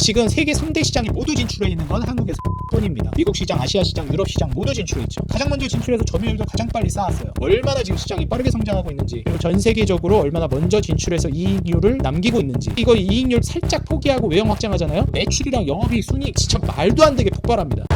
지금 세계 3대 시장에 모두 진출해 있는 건 한국에서 뿐입니다. 미국 시장, 아시아 시장, 유럽 시장 모두 진출해 있죠. 가장 먼저 진출해서 점유율도 가장 빨리 쌓았어요. 얼마나 지금 시장이 빠르게 성장하고 있는지, 그리고 전 세계적으로 얼마나 먼저 진출해서 이익률을 남기고 있는지. 이거 이익률 살짝 포기하고 외형 확장하잖아요. 매출이랑 영업이익, 순이익 진짜 말도 안 되게 폭발합니다.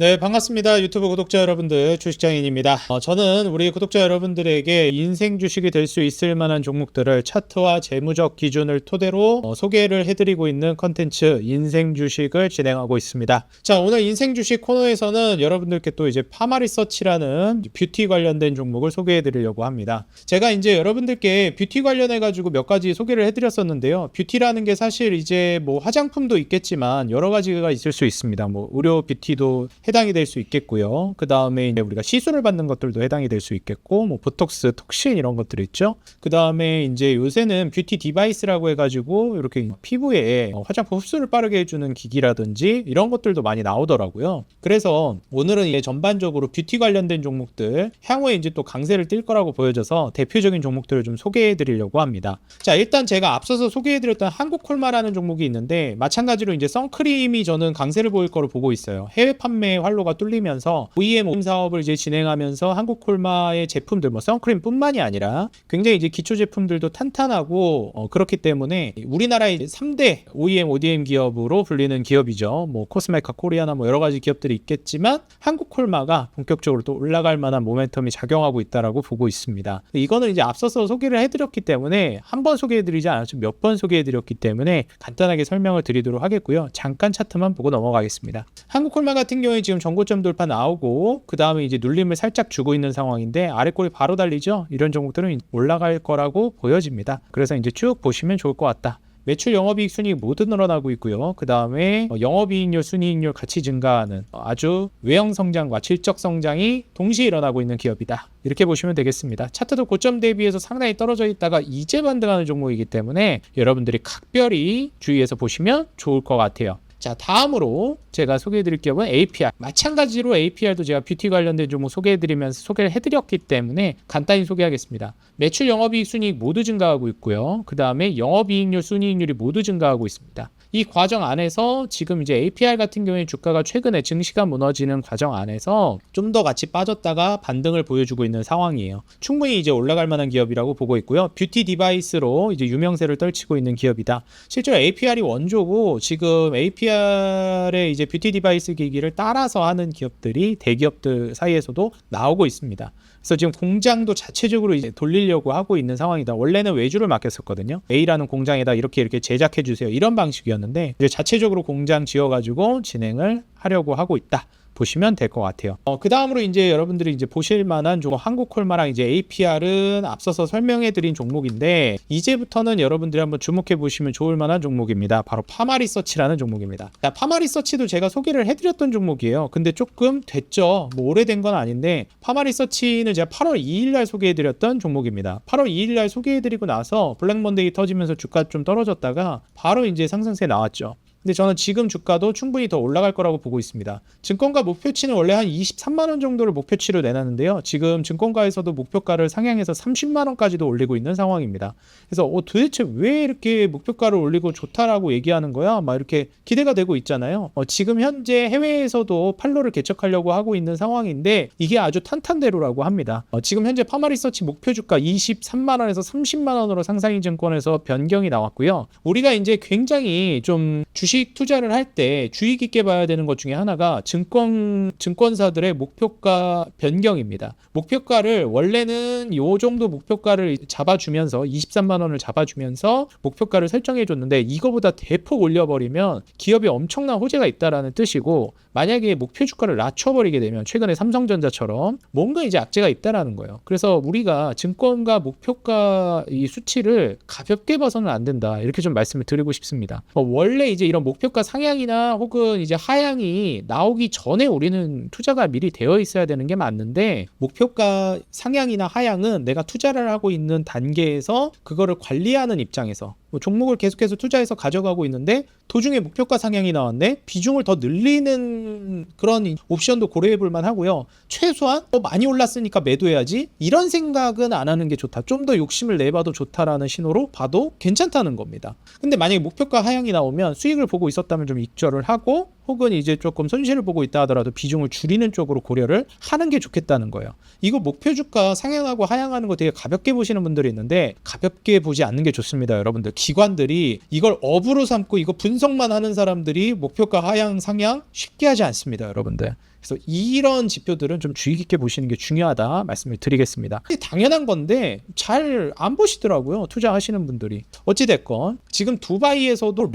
네, 반갑습니다. 유튜브 구독자 여러분들, 주식장인입니다. 저는 우리 구독자 여러분들에게 인생 주식이 될 수 있을 만한 종목들을 차트와 재무적 기준을 토대로 소개를 해드리고 있는 컨텐츠 인생 주식을 진행하고 있습니다. 자, 오늘 인생 주식 코너에서는 여러분들께 또 이제 파마리서치라는 뷰티 관련된 종목을 소개해드리려고 합니다. 제가 이제 여러분들께 뷰티 관련해가지고 몇 가지 소개를 해드렸었는데요. 뷰티라는 게 사실 이제 뭐 화장품도 있겠지만 여러 가지가 있을 수 있습니다. 뭐 의료 뷰티도 해당이 될 수 있겠고요. 그 다음에 이제 우리가 시술을 받는 것들도 해당이 될 수 있겠고, 뭐 보톡스, 톡신 이런 것들 있죠. 그 다음에 이제 요새는 뷰티 디바이스라고 해가지고 이렇게 피부에 화장품 흡수를 빠르게 해주는 기기라든지 이런 것들도 많이 나오더라고요. 그래서 오늘은 이제 전반적으로 뷰티 관련된 종목들, 향후에 이제 또 강세를 띌 거라고 보여져서 대표적인 종목들을 좀 소개해 드리려고 합니다. 자, 일단 제가 앞서서 소개해 드렸던 한국콜마라는 종목이 있는데, 마찬가지로 이제 선크림이 저는 강세를 보일 거로 보고 있어요. 해외 판매 활로가 뚫리면서 OEM 사업을 이제 진행하면서 한국콜마의 제품들, 뭐 선크림뿐만이 아니라 굉장히 이제 기초 제품들도 탄탄하고 그렇기 때문에 우리나라의 3대 OEM, ODM 기업으로 불리는 기업이죠. 뭐 코스메카 코리아나 뭐 여러 가지 기업들이 있겠지만 한국콜마가 본격적으로 또 올라갈 만한 모멘텀이 작용하고 있다라고 보고 있습니다. 이거는 이제 앞서서 소개를 해드렸기 때문에 한 번 소개해드리지 않았죠. 몇 번 소개해드렸기 때문에 간단하게 설명을 드리도록 하겠고요. 잠깐 차트만 보고 넘어가겠습니다. 한국콜마 같은 경우에 지금 전고점 돌파 나오고, 그 다음에 이제 눌림을 살짝 주고 있는 상황인데 아래골이 바로 달리죠. 이런 종목들은 올라갈 거라고 보여집니다. 그래서 이제 쭉 보시면 좋을 것 같다. 매출, 영업이익, 순이익 모두 늘어나고 있고요. 그 다음에 영업이익률, 순이익률 같이 증가하는 아주 외형 성장과 질적 성장이 동시에 일어나고 있는 기업이다. 이렇게 보시면 되겠습니다. 차트도 고점 대비해서 상당히 떨어져 있다가 이제 반등하는 종목이기 때문에 여러분들이 각별히 주의해서 보시면 좋을 것 같아요. 자, 다음으로 제가 소개해드릴 기업은 APR. 마찬가지로 APR도 제가 뷰티 관련된 종목 소개해드리면서 소개를 해드렸기 때문에 간단히 소개하겠습니다. 매출, 영업이익, 순이익 모두 증가하고 있고요. 그 다음에 영업이익률, 순이익률이 모두 증가하고 있습니다. 이 과정 안에서 지금 이제 APR 같은 경우에 주가가 최근에 증시가 무너지는 과정 안에서 좀 더 같이 빠졌다가 반등을 보여주고 있는 상황이에요. 충분히 이제 올라갈 만한 기업이라고 보고 있고요. 뷰티 디바이스로 이제 유명세를 떨치고 있는 기업이다. 실제로 APR이 원조고 지금 APR의 이제 뷰티 디바이스 기기를 따라서 하는 기업들이 대기업들 사이에서도 나오고 있습니다. 그래서 지금 공장도 자체적으로 이제 돌리려고 하고 있는 상황이다. 원래는 외주를 맡겼었거든요. A라는 공장에다 이렇게 제작해 주세요. 이런 방식이었는데 이제 자체적으로 공장 지어가지고 진행을 하려고 하고 있다. 보시면 될 것 같아요. 그 다음으로 이제 여러분들이 이제 보실 만한 종목, 한국콜마랑 이제 APR은 앞서서 설명해 드린 종목인데, 이제부터는 여러분들이 한번 주목해 보시면 좋을 만한 종목입니다. 바로 파마리서치라는 종목입니다. 자, 파마리서치도 제가 소개를 해 드렸던 종목이에요. 근데 조금 됐죠. 뭐 오래된 건 아닌데, 파마리서치는 제가 8월 2일 날 소개해 드렸던 종목입니다. 8월 2일 날 소개해 드리고 나서 블랙먼데이 터지면서 주가 좀 떨어졌다가 바로 이제 상승세 나왔죠. 근데 저는 지금 주가도 충분히 더 올라갈 거라고 보고 있습니다. 증권가 목표치는 원래 한 23만 원 정도를 목표치로 내놨는데요. 지금 증권가에서도 목표가를 상향해서 30만 원까지도 올리고 있는 상황입니다. 그래서 도대체 왜 이렇게 목표가를 올리고 좋다라고 얘기하는 거야? 막 이렇게 기대가 되고 있잖아요. 지금 현재 해외에서도 팔로를 개척하려고 하고 있는 상황인데 이게 아주 탄탄대로라고 합니다. 지금 현재 파마리서치 목표 주가 23만 원에서 30만 원으로 상상인증권에서 변경이 나왔고요. 우리가 이제 굉장히 좀 주식 투자를 할 때 주의 깊게 봐야 되는 것 중에 하나가 증권사들의 목표가 변경입니다. 목표가를 원래는 요 정도 목표가를 잡아주면서 23만 원을 잡아주면서 목표가를 설정해 줬는데 이거보다 대폭 올려버리면 기업이 엄청난 호재가 있다라는 뜻이고, 만약에 목표 주가를 낮춰버리게 되면 최근에 삼성전자처럼 뭔가 이제 악재가 있다라는 거예요. 그래서 우리가 증권가 목표가 이 수치를 가볍게 봐서는 안 된다, 이렇게 좀 말씀을 드리고 싶습니다. 원래 이제 이런 목표가 상향이나 혹은 이제 하향이 나오기 전에 우리는 투자가 미리 되어 있어야 되는 게 맞는데, 목표가 상향이나 하향은 내가 투자를 하고 있는 단계에서 그거를 관리하는 입장에서 뭐 종목을 계속해서 투자해서 가져가고 있는데 도중에 목표가 상향이 나왔네. 비중을 더 늘리는 그런 옵션도 고려해 볼 만하고요. 최소한 많이 올랐으니까 매도해야지 이런 생각은 안 하는 게 좋다. 좀 더 욕심을 내봐도 좋다라는 신호로 봐도 괜찮다는 겁니다. 근데 만약에 목표가 하향이 나오면 수익을 보고 있었다면 좀 익절을 하고 혹은 이제 조금 손실을 보고 있다 하더라도 비중을 줄이는 쪽으로 고려를 하는 게 좋겠다는 거예요. 이거 목표 주가 상향하고 하향하는 거 되게 가볍게 보시는 분들이 있는데 가볍게 보지 않는 게 좋습니다. 여러분들 기관들이 이걸 업으로 삼고 이거 분석만 하는 사람들이 목표가 하향 상향 쉽게 하지 않습니다. 여러분들. 그래서 이런 지표들은 좀 주의 깊게 보시는 게 중요하다 말씀을 드리겠습니다. 당연한 건데 잘 안 보시더라고요. 투자하시는 분들이. 어찌됐건 지금 두바이에서도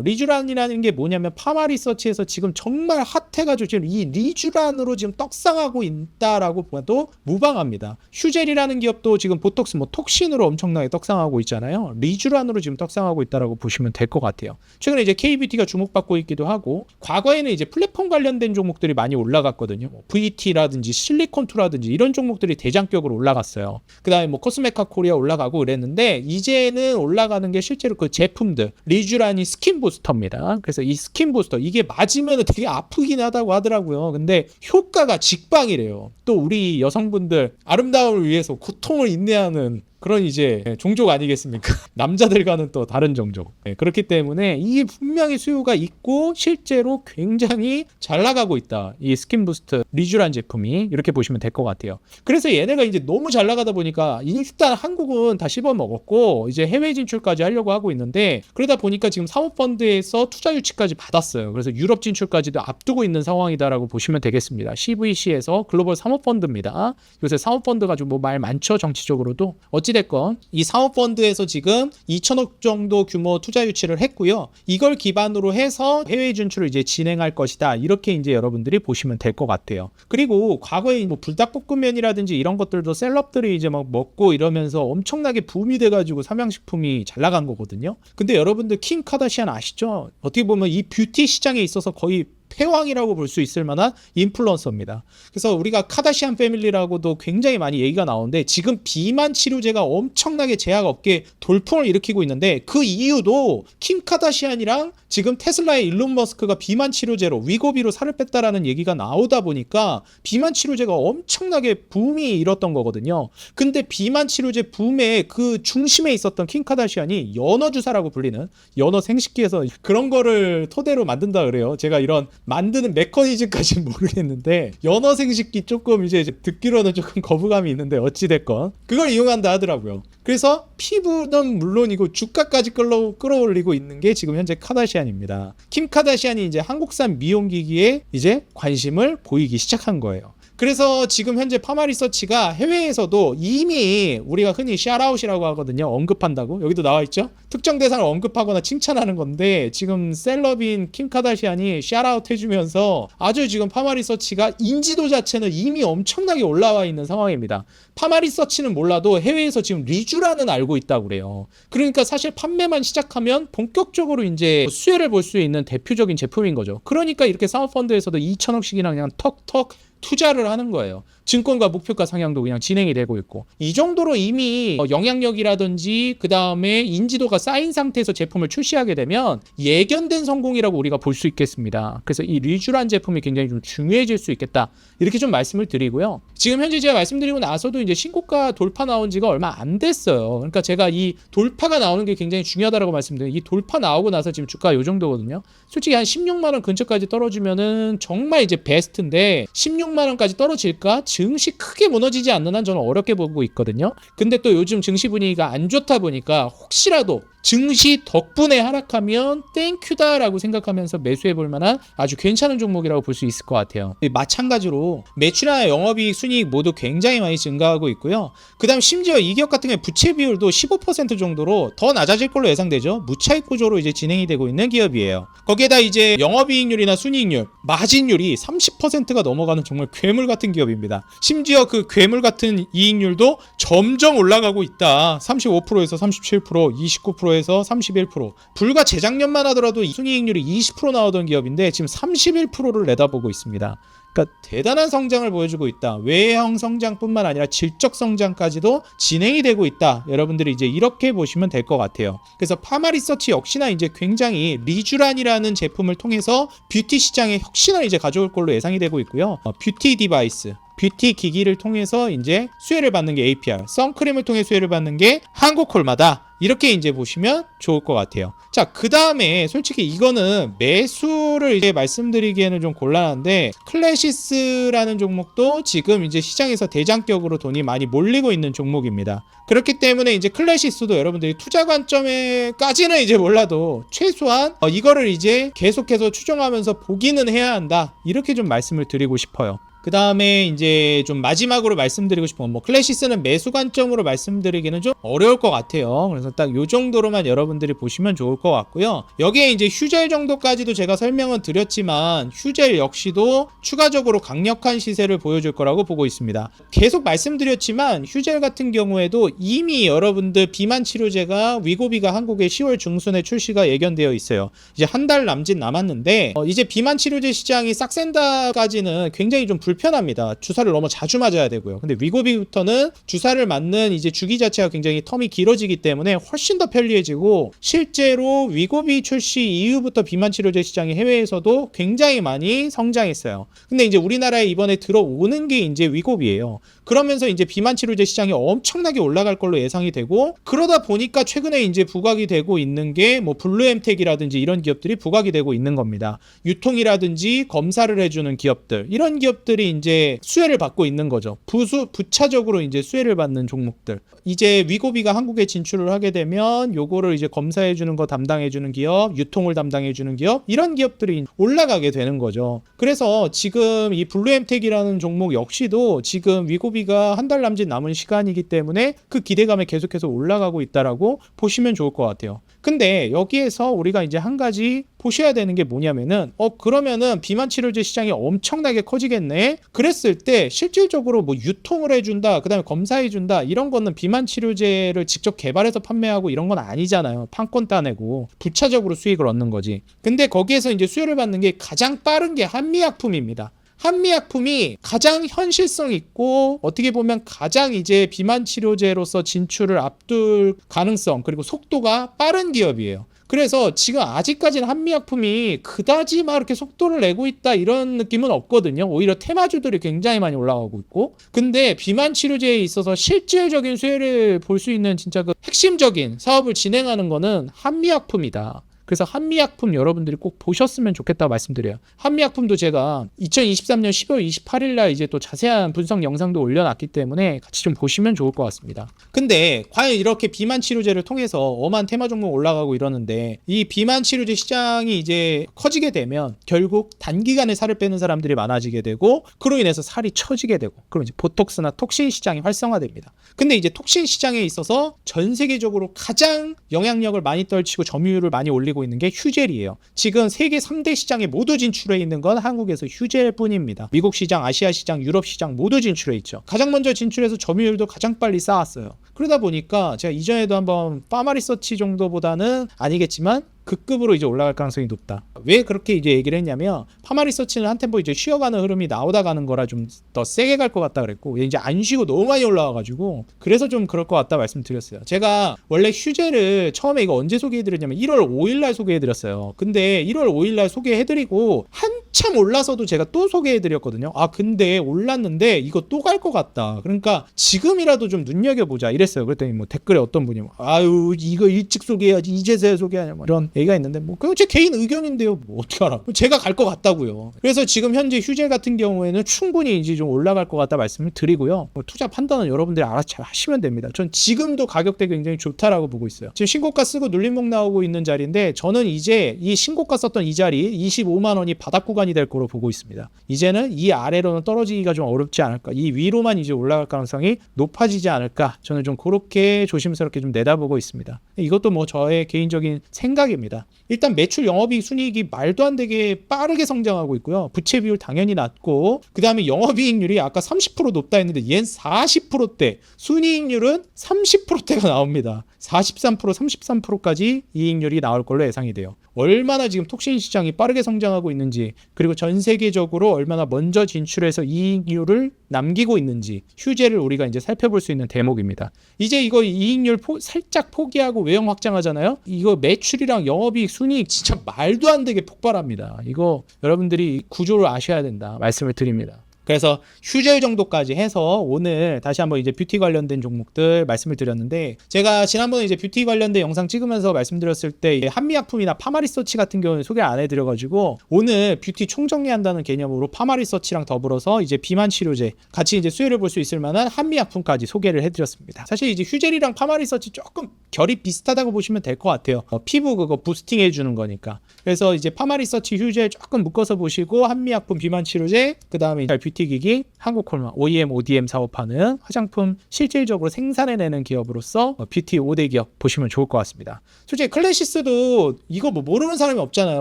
리쥬란이라는 게 뭐냐면 파마리서치에서 지금 정말 핫해가지고 지금 이 리쥬란으로 지금 떡상하고 있다라고 봐도 무방합니다. 휴젤이라는 기업도 지금 보톡스 톡신으로 엄청나게 떡상하고 있잖아요. 리쥬란으로 지금 떡상하고 있다라고 보시면 될 것 같아요. 최근에 이제 KBT가 주목받고 있기도 하고 과거에는 이제 플랫폼 관련된 종목들이 많이 올라갔거든요. VT라든지 실리콘투라든지 이런 종목들이 대장격으로 올라갔어요. 그 다음에 코스메카 코리아 올라가고 그랬는데 이제는 올라가는 게 실제로 그 제품들 리쥬란이 스킨 부스터입니다. 그래서 이 스킨 부스터 이게 맞으면 되게 아프긴 하다고 하더라고요. 근데 효과가 직방이래요. 또 우리 여성분들 아름다움을 위해서 고통을 인내하는 그런 이제 종족 아니겠습니까? 남자들과는 또 다른 종족. 그렇기 때문에 이게 분명히 수요가 있고 실제로 굉장히 잘 나가고 있다. 이 스킨부스트 리쥬란 제품이 이렇게 보시면 될 것 같아요. 그래서 얘네가 이제 너무 잘 나가다 보니까 일단 한국은 다 씹어먹었고 이제 해외 진출까지 하려고 하고 있는데 그러다 보니까 지금 사모펀드에서 투자 유치까지 받았어요. 그래서 유럽 진출까지도 앞두고 있는 상황이다라고 보시면 되겠습니다. CVC에서 글로벌 사모펀드입니다. 요새 사모펀드 가지고 뭐 말 많죠. 정치적으로도. 어찌됐건 이 사모펀드에서 지금 2천억 정도 규모 투자 유치를 했고요. 이걸 기반으로 해서 해외 진출을 이제 진행할 것이다. 이렇게 이제 여러분들이 보시면 될 것 같아요. 그리고 과거에 뭐 불닭볶음면이라든지 이런 것들도 셀럽들이 이제 막 먹고 이러면서 엄청나게 붐이 돼가지고 삼양식품이 잘 나간 거거든요. 근데 여러분들 킴 카다시안 아시죠? 어떻게 보면 이 뷰티 시장에 있어서 거의 패왕이라고 볼 수 있을 만한 인플루언서입니다. 그래서 우리가 카다시안 패밀리라고도 굉장히 많이 얘기가 나오는데 지금 비만 치료제가 엄청나게 제약 업계에 돌풍을 일으키고 있는데 그 이유도 킴 카다시안이랑 지금 테슬라의 일론 머스크가 비만 치료제로 위고비로 살을 뺐다라는 얘기가 나오다 보니까 비만 치료제가 엄청나게 붐이 일었던 거거든요. 근데 비만 치료제 붐의 그 중심에 있었던 킴 카다시안이 연어 주사라고 불리는 연어 생식기에서 그런 거를 토대로 만든다 그래요. 제가 이런 만드는 메커니즘까지는 모르겠는데 연어 생식기 조금 이제 듣기로는 조금 거부감이 있는데 어찌됐건 그걸 이용한다 하더라고요. 그래서 피부는 물론이고 주가까지 끌어올리고 있는 게 지금 현재 카다시안입니다. 킴 카다시안이 이제 한국산 미용기기에 이제 관심을 보이기 시작한 거예요. 그래서 지금 현재 파마리서치가 해외에서도 이미 우리가 흔히 샤라웃이라고 하거든요. 언급한다고. 여기도 나와 있죠. 특정 대상을 언급하거나 칭찬하는 건데 지금 셀럽인 킴 카다시안이 샤라웃 해주면서 아주 지금 파마리서치가 인지도 자체는 이미 엄청나게 올라와 있는 상황입니다. 파마리서치는 몰라도 해외에서 지금 리쥬란은 알고 있다고 그래요. 그러니까 사실 판매만 시작하면 본격적으로 이제 수혜를 볼 수 있는 대표적인 제품인 거죠. 그러니까 이렇게 사모펀드에서도 2천억씩이나 그냥 턱턱 투자를 하는 거예요. 증권과 목표가 상향도 그냥 진행이 되고 있고 이 정도로 이미 영향력이라든지 그 다음에 인지도가 쌓인 상태에서 제품을 출시하게 되면 예견된 성공이라고 우리가 볼 수 있겠습니다. 그래서 이 리쥬란 제품이 굉장히 좀 중요해질 수 있겠다 이렇게 좀 말씀을 드리고요. 지금 현재 제가 말씀드리고 나서도 이제 신고가 돌파 나온 지가 얼마 안 됐어요. 그러니까 제가 이 돌파가 나오는 게 굉장히 중요하다고 말씀드려요. 이 돌파 나오고 나서 지금 주가 요 정도거든요. 솔직히 한 16만 원 근처까지 떨어지면은 정말 이제 베스트인데 16만 원까지 떨어질까? 증시 크게 무너지지 않는 한 저는 어렵게 보고 있거든요. 근데 또 요즘 증시 분위기가 안 좋다 보니까 혹시라도 증시 덕분에 하락하면 땡큐다라고 생각하면서 매수해볼 만한 아주 괜찮은 종목이라고 볼 수 있을 것 같아요. 마찬가지로 매출이나 영업이익, 순이익 모두 굉장히 많이 증가하고 있고요. 그 다음 심지어 이 기업 같은 경우에 부채 비율도 15% 정도로 더 낮아질 걸로 예상되죠. 무차익 구조로 이제 진행이 되고 있는 기업이에요. 거기에다 이제 영업이익률이나 순이익률, 마진율이 30%가 넘어가는 정말 괴물 같은 기업입니다. 심지어 그 괴물 같은 이익률도 점점 올라가고 있다. 35%에서 37%, 29%에서 31%. 불과 재작년만 하더라도 순이익률이 20% 나오던 기업인데 지금 31%를 내다보고 있습니다. 그러니까 대단한 성장을 보여주고 있다. 외형 성장뿐만 아니라 질적 성장까지도 진행이 되고 있다. 여러분들이 이제 이렇게 보시면 될 것 같아요. 그래서 파마리서치 역시나 이제 굉장히 리쥬란이라는 제품을 통해서 뷰티 시장에 혁신을 이제 가져올 걸로 예상이 되고 있고요. 뷰티 디바이스, 뷰티 기기를 통해서 이제 수혜를 받는 게 APR, 선크림을 통해 수혜를 받는 게 한국콜마다. 이렇게 이제 보시면 좋을 것 같아요. 자, 그 다음에 솔직히 이거는 매수를 이제 말씀드리기에는 좀 곤란한데, 클래시스라는 종목도 지금 이제 시장에서 대장격으로 돈이 많이 몰리고 있는 종목입니다. 그렇기 때문에 이제 클래시스도 여러분들이 투자 관점에까지는 이제 몰라도 최소한 이거를 이제 계속해서 추종하면서 보기는 해야 한다. 이렇게 좀 말씀을 드리고 싶어요. 그 다음에 이제 좀 마지막으로 말씀드리고 싶은 건, 뭐 클래시스는 매수 관점으로 말씀드리기는 좀 어려울 것 같아요. 그래서 딱 요 정도로만 여러분들이 보시면 좋을 것 같고요. 여기에 이제 휴젤 정도까지도 제가 설명은 드렸지만, 휴젤 역시도 추가적으로 강력한 시세를 보여줄 거라고 보고 있습니다. 계속 말씀드렸지만 휴젤 같은 경우에도 이미 여러분들 비만 치료제가 위고비가 한국에 10월 중순에 출시가 예견되어 있어요. 이제 한 달 남짓 남았는데 이제 비만 치료제 시장이 싹센다까지는 굉장히 좀 불편합니다. 주사를 너무 자주 맞아야 되고요. 근데 위고비부터는 주사를 맞는 이제 주기 자체가 굉장히 텀이 길어지기 때문에 훨씬 더 편리해지고, 실제로 위고비 출시 이후부터 비만 치료제 시장이 해외에서도 굉장히 많이 성장했어요. 근데 이제 우리나라에 이번에 들어오는 게 이제 위고비예요. 그러면서 이제 비만 치료제 시장이 엄청나게 올라갈 걸로 예상이 되고, 그러다 보니까 최근에 이제 부각이 되고 있는 게 뭐 블루엠텍이라든지 이런 기업들이 부각이 되고 있는 겁니다. 유통이라든지 검사를 해주는 기업들, 이런 기업들이 이제 수혜를 받고 있는 거죠. 부차적으로 이제 수혜를 받는 종목들. 이제 위고비가 한국에 진출을 하게 되면 요거를 이제 검사해주는 거 담당해주는 기업, 유통을 담당해주는 기업, 이런 기업들이 올라가게 되는 거죠. 그래서 지금 이 블루엠텍이라는 종목 역시도 지금 위고비가 한 달 남짓 남은 시간이기 때문에 그 기대감에 계속해서 올라가고 있다라고 보시면 좋을 것 같아요. 근데 여기에서 우리가 이제 한 가지 보셔야 되는 게 뭐냐면은 그러면은 비만 치료제 시장이 엄청나게 커지겠네. 그랬을 때 실질적으로 뭐 유통을 해준다, 그 다음에 검사해준다, 이런 거는 비만 치료제를 직접 개발해서 판매하고 이런 건 아니잖아요. 판권 따내고 부차적으로 수익을 얻는 거지. 근데 거기에서 이제 수혜를 받는 게 가장 빠른 게 한미약품입니다. 한미약품이 가장 현실성 있고 어떻게 보면 가장 이제 비만 치료제로서 진출을 앞둘 가능성, 그리고 속도가 빠른 기업이에요. 그래서 지금 아직까지는 한미약품이 그다지 막 이렇게 속도를 내고 있다 이런 느낌은 없거든요. 오히려 테마주들이 굉장히 많이 올라가고 있고, 근데 비만 치료제에 있어서 실질적인 수혜를 볼 수 있는 진짜 그 핵심적인 사업을 진행하는 거는 한미약품이다. 그래서 한미약품 여러분들이 꼭 보셨으면 좋겠다고 말씀드려요. 한미약품도 제가 2023년 12월 28일 날 이제 또 자세한 분석 영상도 올려놨기 때문에 같이 좀 보시면 좋을 것 같습니다. 근데 과연 이렇게 비만 치료제를 통해서 엄한 테마 종목 올라가고 이러는데, 이 비만 치료제 시장이 이제 커지게 되면 결국 단기간에 살을 빼는 사람들이 많아지게 되고, 그로 인해서 살이 처지게 되고, 그럼 이제 보톡스나 톡신 시장이 활성화됩니다. 근데 이제 톡신 시장에 있어서 전 세계적으로 가장 영향력을 많이 떨치고 점유율을 많이 올리고 있는 게 휴젤이에요. 지금 세계 3대 시장에 모두 진출해 있는 건 한국에서 휴젤뿐입니다. 미국 시장, 아시아 시장, 유럽 시장 모두 진출해 있죠. 가장 먼저 진출해서 점유율도 가장 빨리 쌓았어요. 그러다 보니까 제가 이전에도 한번 파마리서치 정도보다는 아니겠지만 급급으로 이제 올라갈 가능성이 높다. 왜 그렇게 이제 얘기를 했냐면, 파마리서치는 한 템포 이제 쉬어가는 흐름이 나오다 가는 거라 좀 더 세게 갈 것 같다 그랬고, 이제 안 쉬고 너무 많이 올라와가지고 그래서 좀 그럴 것 같다 말씀드렸어요. 제가 원래 휴젤을 처음에 이거 언제 소개해드렸냐면 1월 5일날 소개해드렸어요. 근데 1월 5일날 소개해드리고 한참 올라서도 제가 또 소개해드렸거든요. 근데 올랐는데 이거 또 갈 것 같다. 그러니까 지금이라도 좀 눈여겨보자 이랬어요. 그랬더니 뭐 댓글에 어떤 분이 아유 이거 일찍 소개해야지, 이제서야 소개하냐 뭐 이런 얘기가 있는데, 뭐 그건 제 개인 의견인데요. 뭐 어떻게 알아? 제가 갈 것 같다고요. 그래서 지금 현재 휴젤 같은 경우에는 충분히 이제 좀 올라갈 것 같다 말씀을 드리고요. 뭐 투자 판단은 여러분들이 알아서 잘 하시면 됩니다. 전 지금도 가격대 굉장히 좋다라고 보고 있어요. 지금 신고가 쓰고 눌림목 나오고 있는 자리인데, 저는 이제 이 신고가 썼던 이 자리 25만 원이 바닥 구간이 될 거로 보고 있습니다. 이제는 이 아래로는 떨어지기가 좀 어렵지 않을까, 이 위로만 이제 올라갈 가능성이 높아지지 않을까, 저는 좀 그렇게 조심스럽게 좀 내다보고 있습니다. 이것도 뭐 저의 개인적인 생각입니다. 있습니다. 일단 매출 영업이익 순이익이 말도 안 되게 빠르게 성장하고 있고요. 부채 비율 당연히 낮고, 그 다음에 영업이익률이 아까 30% 높다 했는데 얜 40%대, 순이익률은 30%대가 나옵니다. 43%, 33%까지 이익률이 나올 걸로 예상이 돼요. 얼마나 지금 톡신 시장이 빠르게 성장하고 있는지, 그리고 전 세계적으로 얼마나 먼저 진출해서 이익률을 남기고 있는지 휴재를 우리가 이제 살펴볼 수 있는 대목입니다. 이제 이거 이익률 살짝 포기하고 외형 확장하잖아요. 이거 매출이랑 영업이익, 순이익 진짜 말도 안 되게 폭발합니다. 이거 여러분들이 구조를 아셔야 된다 말씀을 드립니다. 그래서 휴재 정도까지 해서 오늘 다시 한번 이제 뷰티 관련된 종목들 말씀을 드렸는데, 제가 지난번에 이제 뷰티 관련된 영상 찍으면서 말씀드렸을 때 한미약품이나 파마리서치 같은 경우는 소개 안 해드려가지고, 오늘 뷰티 총정리한다는 개념으로 파마리서치랑 더불어서 이제 비만 치료제 같이 이제 수혜를 볼 수 있을 만한 한미약품까지 소개를 해드렸습니다. 사실 이제 휴젤이랑 파마리서치 조금 결이 비슷하다고 보시면 될 것 같아요. 피부 그거 부스팅 해주는 거니까. 그래서 이제 파마리서치 휴젤 조금 묶어서 보시고, 한미약품 비만 치료제, 그 다음에 뷰티 기기, 한국콜마, OEM, ODM 사업하는 화장품 실질적으로 생산해내는 기업으로서 뷰티 5대 기업 보시면 좋을 것 같습니다. 솔직히 클래시스도 이거 뭐 모르는 사람이 없잖아요.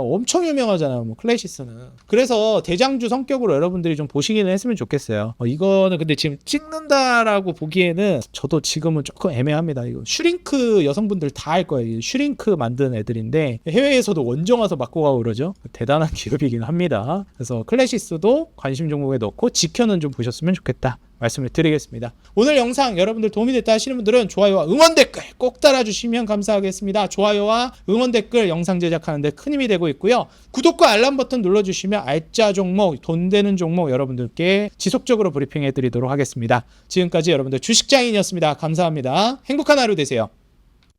엄청 유명하잖아요, 뭐 클래시스는. 그래서 대장주 성격으로 여러분들이 좀 보시기는 했으면 좋겠어요. 이거는 근데 지금 찍는다라고 보기에는 저도 지금은 조금 애매합니다. 이거 슈링크 여성분들 다 할 거예요. 슈링크 만든 애들인데 해외에서도 원정 와서 맞고 가고 그러죠. 대단한 기업이긴 합니다. 그래서 클래시스도 관심 종목에 넣고 지켜는 좀 보셨으면 좋겠다 말씀을 드리겠습니다. 오늘 영상 여러분들 도움이 됐다 하시는 분들은 좋아요와 응원 댓글 꼭 달아주시면 감사하겠습니다. 좋아요와 응원 댓글 영상 제작하는데 큰 힘이 되고 있고요. 구독과 알람 버튼 눌러주시면 알짜 종목, 돈 되는 종목 여러분들께 지속적으로 브리핑해 드리도록 하겠습니다. 지금까지 여러분들 주식장인이었습니다. 감사합니다. 행복한 하루 되세요.